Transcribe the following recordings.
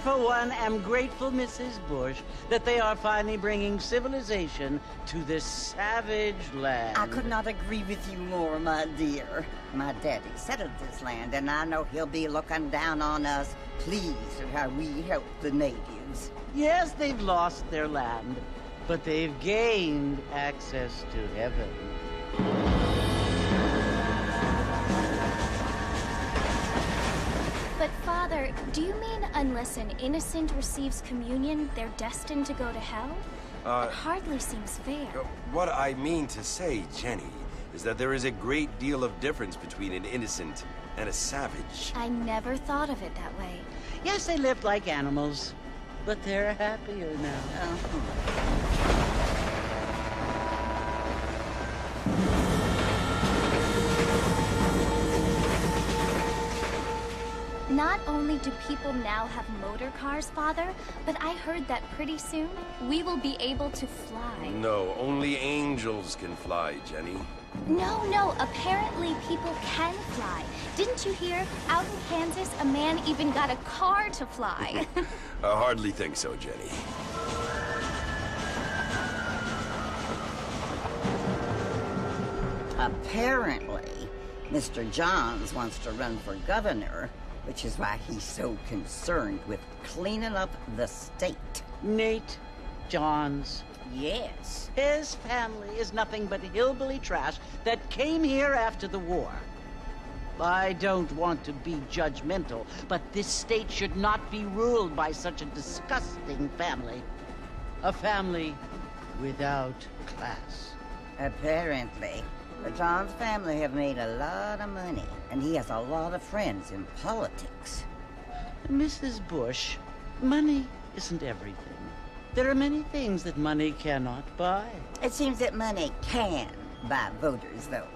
for one, am grateful, Mrs. Bush, that they are finally bringing civilization to this savage land. I could not agree with you more, my dear. My daddy settled this land, and I know he'll be looking down on us, pleased at how we help the natives. Yes, they've lost their land, but they've gained access to heaven. But, Father, do you mean unless an innocent receives communion, they're destined to go to hell? That hardly seems fair. What I mean to say, Jenny, is that there is a great deal of difference between an innocent and a savage. I never thought of it that way. Yes, they lived like animals, but they're happier now. Not only do people now have motor cars, Father, but I heard that pretty soon we will be able to fly. No, only angels can fly, Jenny. No, apparently people can fly. Didn't you hear? Out in Kansas, a man even got a car to fly. I hardly think so, Jenny. Apparently, Mr. Johns wants to run for governor, which is why he's so concerned with cleaning up the state. Nate Johns. Yes. His family is nothing but hillbilly trash that came here after the war. I don't want to be judgmental, but this state should not be ruled by such a disgusting family. A family without class. Apparently. The Johns family have made a lot of money, and he has a lot of friends in politics. Mrs. Bush, money isn't everything. There are many things that money cannot buy. It seems that money can buy voters, though.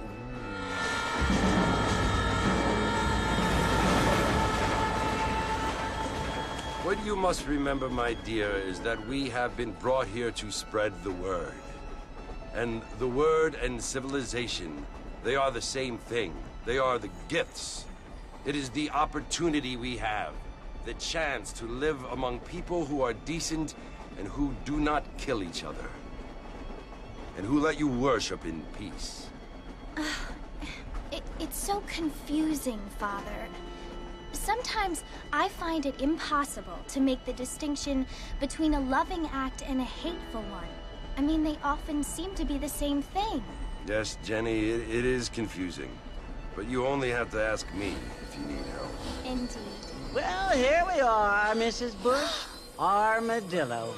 What you must remember, my dear, is that we have been brought here to spread the word. And the word and civilization, they are the same thing. They are the gifts. It is the opportunity we have, the chance to live among people who are decent and who do not kill each other. And who let you worship in peace. It's so confusing, Father. Sometimes I find it impossible to make the distinction between a loving act and a hateful one. I mean, they often seem to be the same thing. Yes, Jenny, it is confusing. But you only have to ask me if you need help. Indeed. Well, here we are, Mrs. Bush. Armadillo.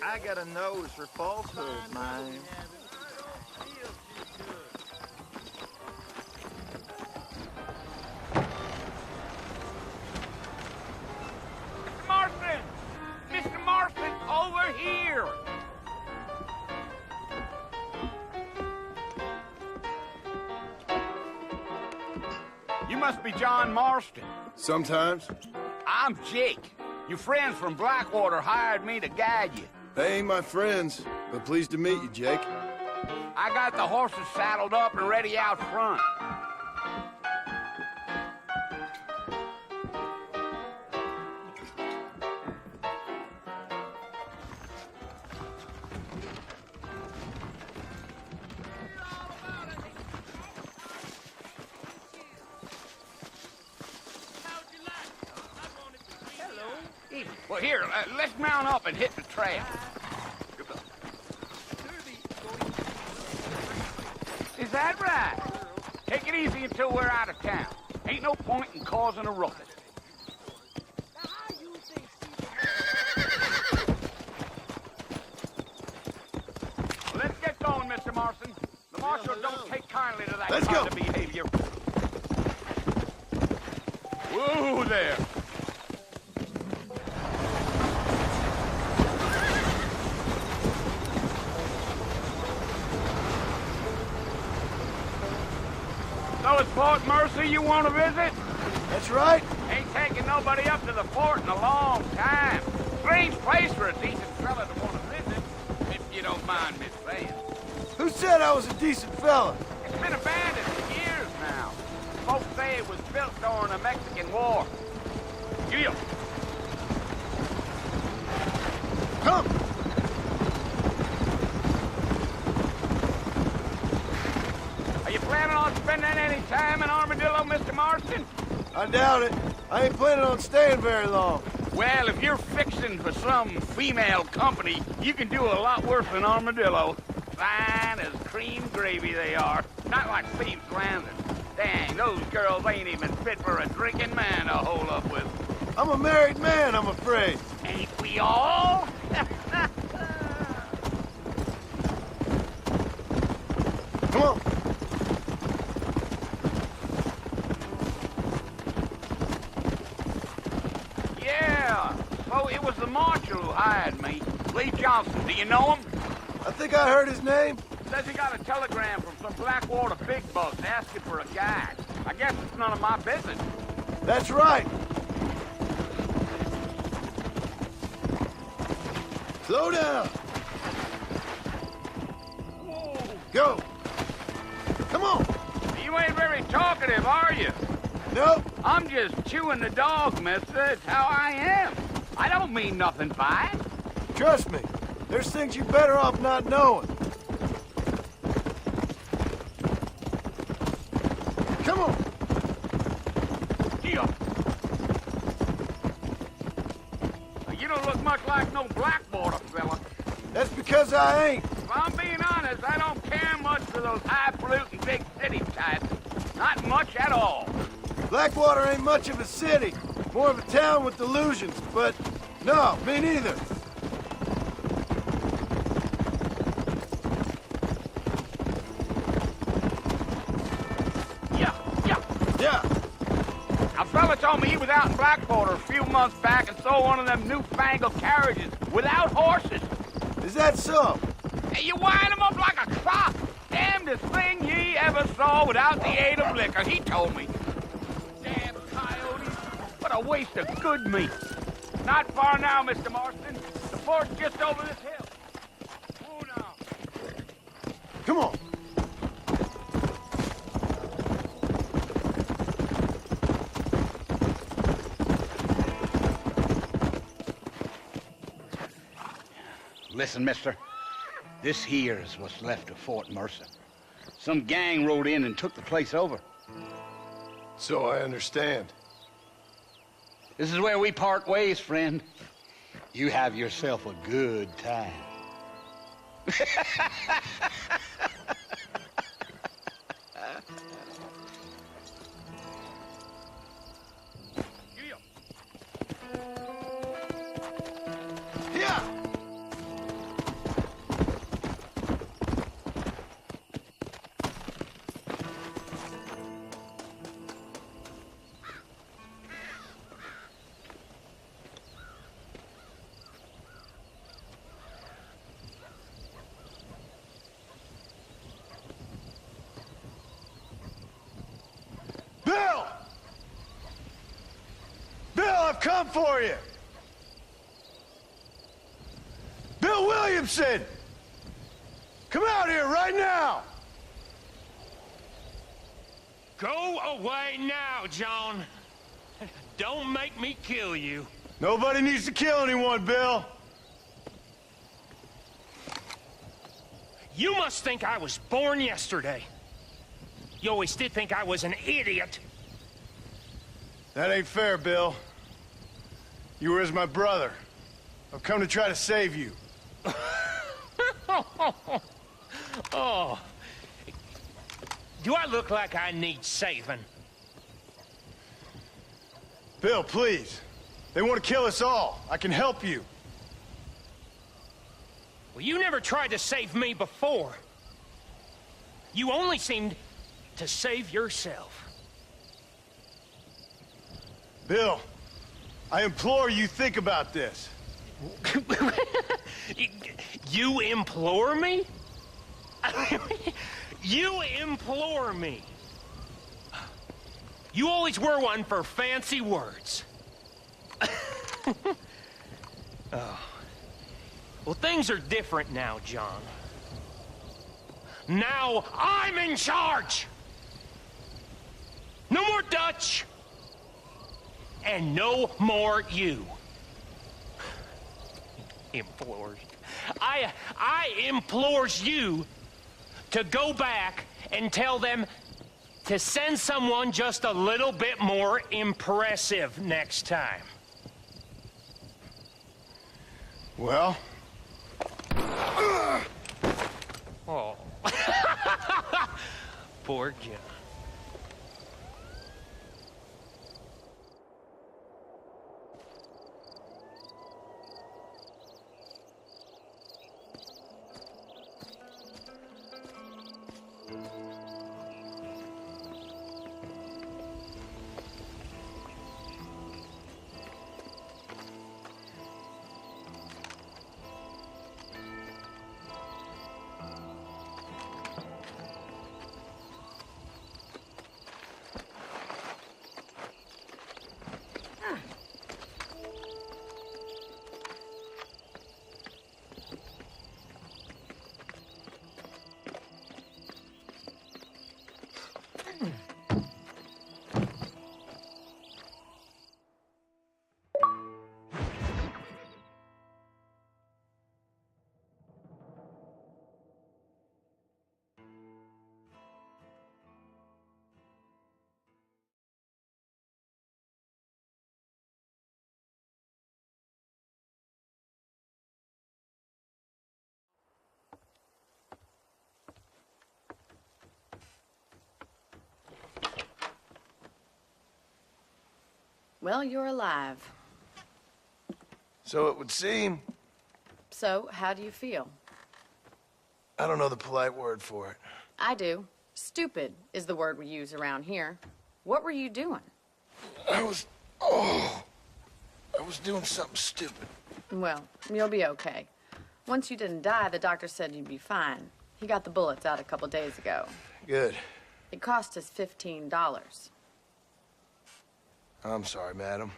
I got a nose for falsehood, man. Mr. Marston! Mr. Marston, over here! You must be John Marston. Sometimes. I'm Jake. Your friends from Blackwater hired me to guide you. They ain't my friends, but pleased to meet you, Jake. I got the horses saddled up and ready out front. Well, here, let's mount up and hit the trail. Is that right? Take it easy until we're out of town. Ain't no point in causing a ruckus. Let's get going, Mr. Marston. The marshal don't take kindly to that kind of behavior. Whoa there! Fort Mercer you want to visit? That's right. Ain't taking nobody up to the fort in a long time. Strange place for a decent fella to want to visit, if you don't mind me saying. Who said I was a decent fella? It's been abandoned for years now. Folks say it was built during the Mexican War. Giddy up. Come! Are you planning on spending any time in Armadillo, Mr. Marston? I doubt it. I ain't planning on staying very long. Well, if you're fixing for some female company, you can do a lot worse than Armadillo. Fine as cream gravy they are. Not like Thieves' Landing. Dang, those girls ain't even fit for a drinking man to hole up with. I'm a married man, I'm afraid. Ain't we all? Come on. Yeah. So it was the marshal who hired me. Lee Johnson. Do you know him? I think I heard his name. Says he got a telegram from some Blackwater big bugs asking for a guide. I guess it's none of my business. That's right. Slow down. Whoa. Go. Come on. You ain't very talkative, are you? Nope. I'm just chewing the dog, mister. It's how I am. I don't mean nothing by it. Trust me. There's things you're better off not knowing. Come on. Yeah. You don't look much like no Blackwater fella. That's because I ain't. If I'm being honest, I don't care much for those highfalutin big city types. Not much at all. Blackwater ain't much of a city. More of a town with delusions, but no, me neither. Yeah. A fella told me he was out in Blackwater a few months back and saw one of them newfangled carriages without horses. Is that so? Hey, you wind him up like a clock. Damnedest thing ye ever saw without the aid of liquor, he told me. Damn coyotes. What a waste of good meat. Not far now, Mr. Marston. The fort's just over this hill. Oh, now. Come on. Listen, mister. This here is what's left of Fort Mercer. Some gang rode in and took the place over. So I understand. This is where we part ways, friend. You have yourself a good time. Yeah. Bill! Bill, I've come for you! Bill Williamson! Come out here right now! Go away now, John. Don't make me kill you. Nobody needs to kill anyone, Bill. You must think I was born yesterday. You always did think I was an idiot. That ain't fair, Bill. You were as my brother. I've come to try to save you. Oh. Do I look like I need saving? Bill, please. They want to kill us all. I can help you. Well, you never tried to save me before. You only seemed to save yourself. Bill, I implore you think about this. You implore me? You implore me? You always were one for fancy words. Oh. Well, things are different now, John. Now I'm in charge! No more Dutch! And no more you. Implores. I implores you to go back and tell them to send someone just a little bit more impressive next time. Well? Oh. Poor John. Well, you're alive. So it would seem. So, how do you feel? I don't know the polite word for it. I do. Stupid is the word we use around here. What were you doing? I was doing something stupid. Well, you'll be okay. Once you didn't die, the doctor said you'd be fine. He got the bullets out a couple days ago. Good. It cost us $15. I'm sorry, madam.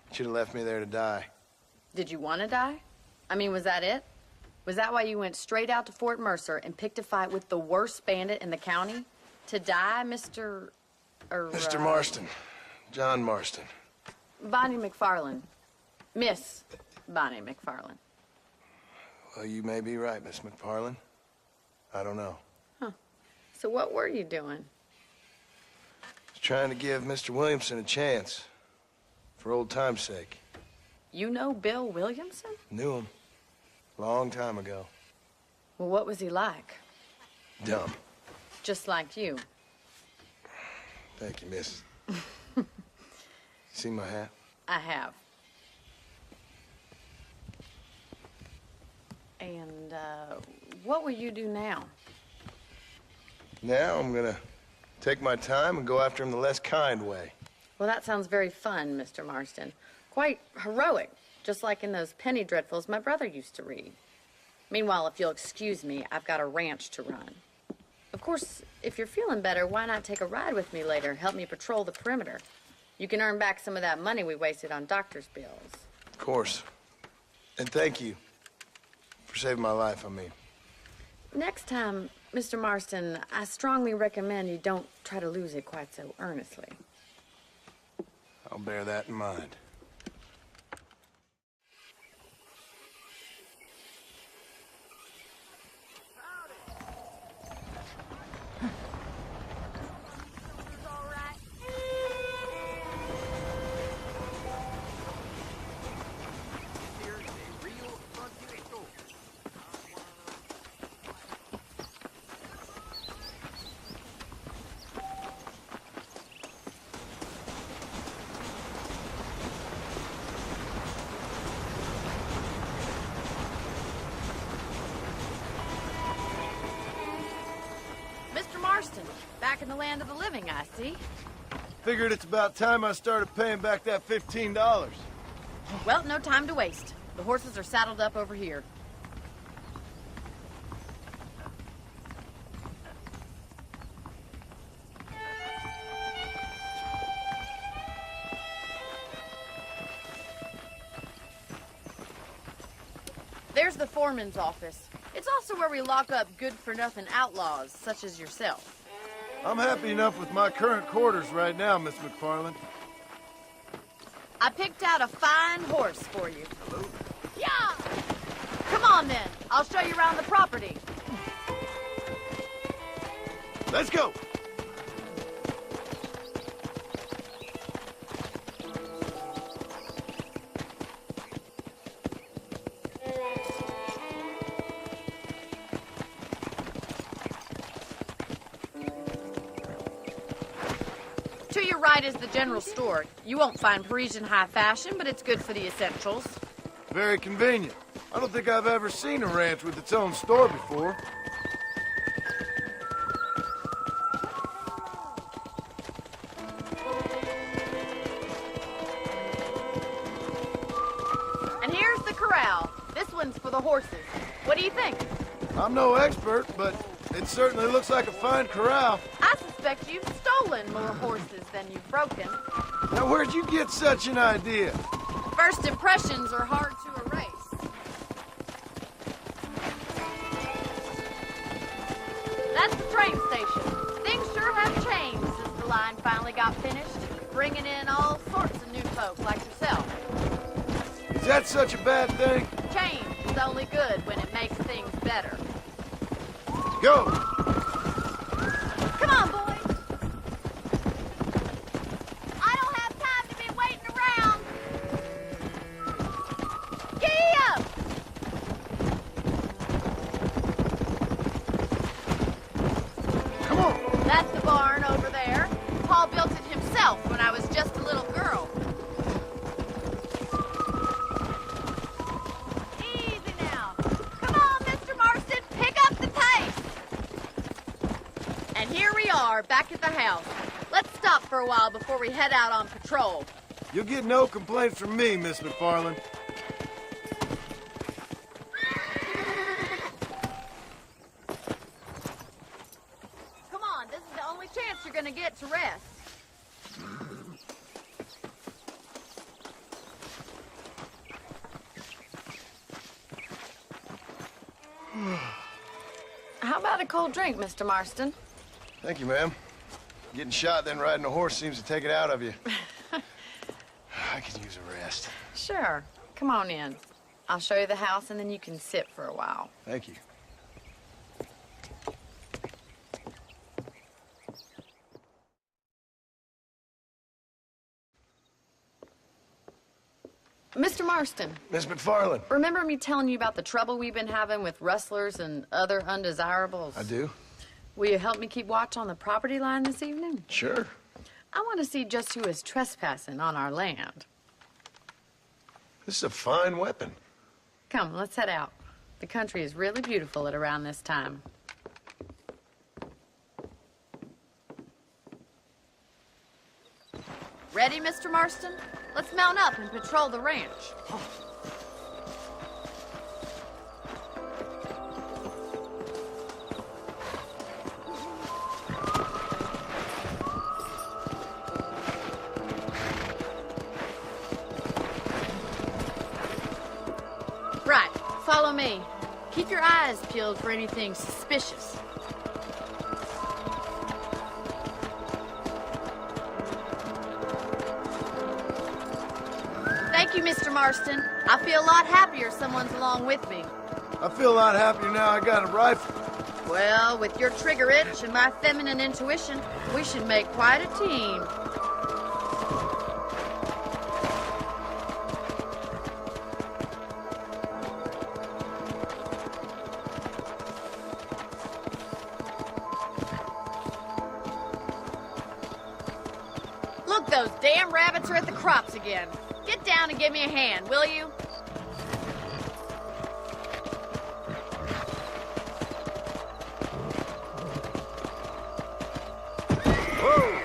You should have left me there to die. Did you want to die? I mean, was that it? Was that why you went straight out to Fort Mercer and picked a fight with the worst bandit in the county? To die, Mr. Mr. Marston. John Marston. Bonnie McFarland. Miss Bonnie McFarland. Well, you may be right, Miss McFarland. I don't know. Huh. So what were you doing? I was trying to give Mr. Williamson a chance. For old time's sake. You know Bill Williamson? Knew him. Long time ago. Well, what was he like? Dumb. Just like you. Thank you, miss. See my hat? I have. And, what will you do now? Now I'm gonna take my time and go after him the less kind way. Well, that sounds very fun, Mr. Marston. Quite heroic, just like in those penny dreadfuls my brother used to read. Meanwhile, if you'll excuse me, I've got a ranch to run. Of course, if you're feeling better, why not take a ride with me later? Help me patrol the perimeter. You can earn back some of that money we wasted on doctor's bills. Of course. And thank you for saving my life, I mean. Next time, Mr. Marston, I strongly recommend you don't try to lose it quite so earnestly. I'll bear that in mind. Mr. Marston, back in the land of the living, I see. Figured it's about time I started paying back that $15. Well, no time to waste. The horses are saddled up over here. There's the foreman's office. It's also where we lock up good-for-nothing outlaws, such as yourself. I'm happy enough with my current quarters right now, Miss McFarland. I picked out a fine horse for you. Hello? Yeah! Come on, then. I'll show you around the property. Let's go! To your right is the general store. You won't find Parisian high fashion, but it's good for the essentials. Very convenient. I don't think I've ever seen a ranch with its own store before. And here's the corral. This one's for the horses. What do you think? I'm no expert, but it certainly looks like a fine corral. I suspect you've stolen more horses than you've broken. Now, where'd you get such an idea? First impressions are hard to erase. That's the train station. Things sure have changed since the line finally got finished, bringing in all sorts of new folk like yourself. Is that such a bad thing? Change is only good when it makes things better. Go! Come on, boys! I don't have time to be waiting around! Giddy up! Come on! That's the barn over there. Paul built it himself when I was just a little girl. Easy now. Come on, Mr. Marston, pick up the pace. And here we are, back at the house. Let's stop for a while before we head out on patrol. You'll get no complaints from me, Miss McFarland. Come on, this is the only chance you're gonna get to rest. How about a cold drink, Mr. Marston? Thank you, ma'am. Getting shot, then riding a horse seems to take it out of you. I could use a rest. Sure. Come on in. I'll show you the house, and then you can sit for a while. Thank you. Mr. Marston, Miss McFarland. remember me telling you about the trouble we've been having with rustlers and other undesirables? I do? Will you help me keep watch on the property line this evening? Sure. I want to see just who is trespassing on our land. This is a fine weapon. Come, let's head out. The country is really beautiful at around this time. Ready, Mr. Marston? Let's mount up and patrol the ranch. Right, follow me. Keep your eyes peeled for anything suspicious. Thank you, Mr. Marston. I feel a lot happier someone's along with me. I feel a lot happier now I got a rifle. Well, with your trigger itch and my feminine intuition, we should make quite a team. Look, those damn rabbits are at the crops again. Get down and give me a hand, will you? Whoa!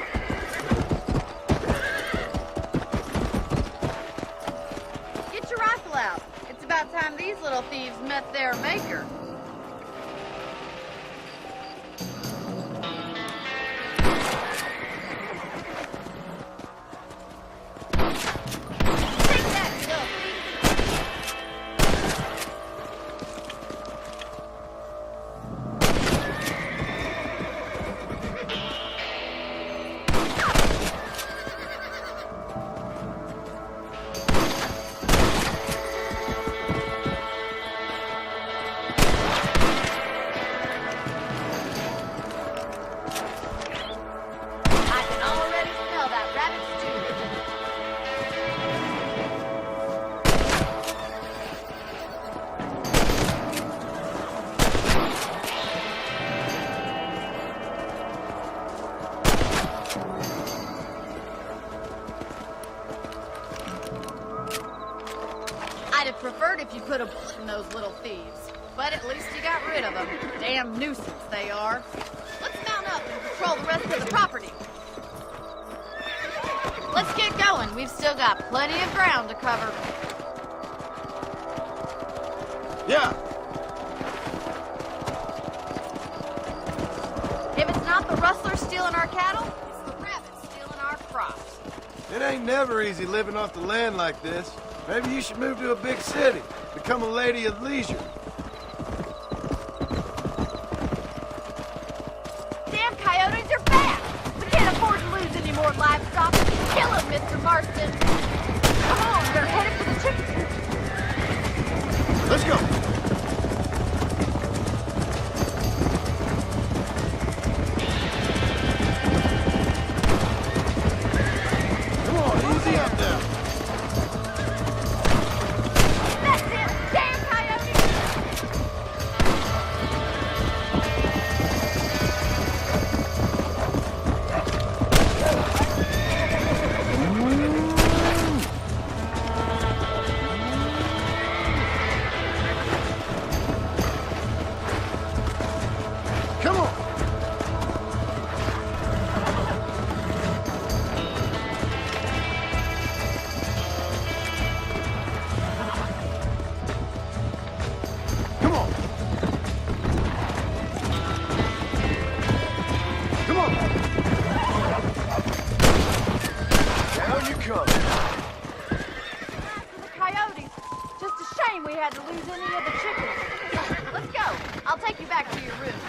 Get your rifle out. It's about time these little thieves met their maker. Take that, you little thief. have preferred if you put a bullet in those little thieves. But at least you got rid of them. Damn nuisance they are. Let's mount up and patrol the rest of the property. Let's get going. We've still got plenty of ground to cover. Yeah. If it's not the rustlers stealing our cattle, it's the rabbits stealing our crops. It ain't never easy living off the land like this. Maybe you should move to a big city. Become a lady of leisure. Damn coyotes are back! We can't afford to lose any more livestock. Kill them, Mr. Marston. Come on, they're headed for the chicken coop. Let's go. Come on, easy up now. That's it! Damn coyotes! Come on. Come on. Come on. Down you come. The coyotes. Just a shame we had to lose any of the chickens. Let's go. I'll take you back to your room.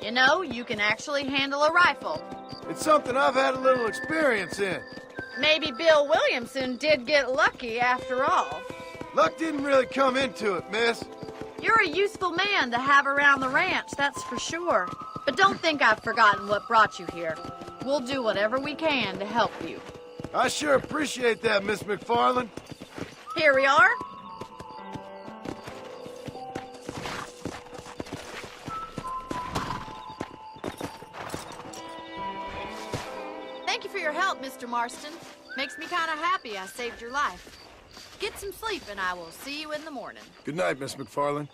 You know, you can actually handle a rifle. It's something I've had a little experience in. Maybe Bill Williamson did get lucky after all. Luck didn't really come into it, miss. You're a useful man to have around the ranch, that's for sure. But don't think I've forgotten what brought you here. We'll do whatever we can to help you. I sure appreciate that, Miss McFarland. Here we are. Thank you for your help, Mr. Marston. Makes me kind of happy I saved your life. Get some sleep and I will see you in the morning. Good night, Miss McFarland.